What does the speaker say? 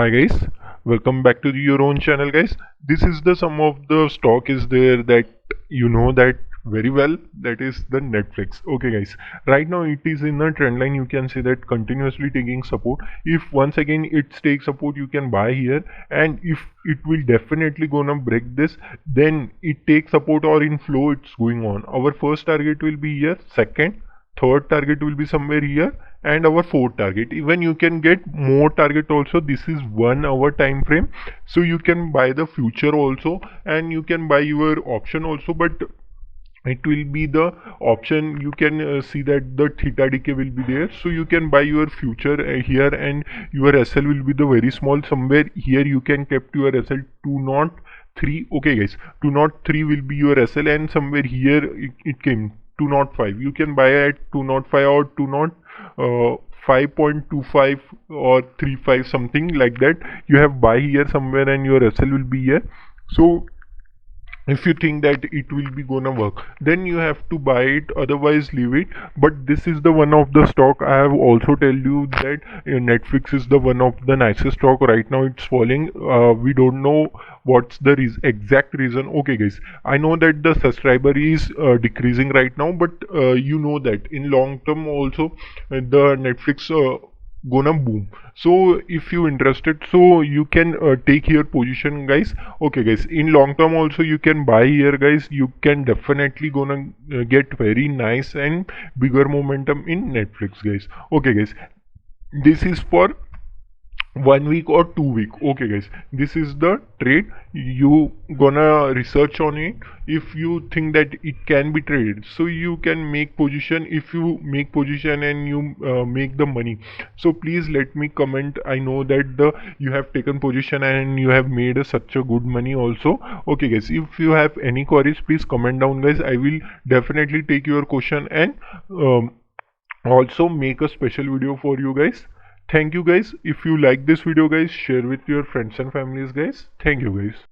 Hi guys, welcome back to your own channel guys. This is the some of the stock is there that you know that very well, that is the Netflix. Okay guys, right now it is in a trend line. You can see that continuously taking support. If once again it takes support, you can buy here, and if it will definitely gonna break this, then it takes support or in flow it's going on. Our first target will be here, second, third target will be somewhere here, and our fourth target. Even you can get more target also. This is 1 hour time frame, so you can buy the future also, and you can buy your option also, but it will be the option. You can see that the theta decay will be there, so you can buy your future here, and your SL will be the very small. Somewhere here you can kept your SL 203. Okay guys, 203 will be your SL, and somewhere here it came 205. You can buy at 205 or 5.25 or 35, something like that. You have buy here somewhere, and your SL will be here. So if you think that it will be gonna work, then you have to buy it, otherwise leave it. But this is the one of the stock. I have also tell you that Netflix is the one of the nicest stock. Right now it's falling. We don't know what's the exact reason. Okay guys, I know that the subscriber is decreasing right now, but you know that in long term also the Netflix gonna boom. So if you interested, so you can take here position guys. Okay guys, in long term also you can buy here guys. You can definitely gonna get very nice and bigger momentum in Netflix guys. Okay guys, this is for 1 week or 2 week. Okay guys, this is the trade. You gonna research on it. If you think that it can be traded, so you can make position. If you make position and you make the money, so please let me comment. I know that the you have taken position and you have made such a good money also. Okay guys, if you have any queries, please comment down guys. I will definitely take your question, and also make a special video for you guys. Thank you guys. If you like this video guys, share with your friends and families guys. Thank you guys.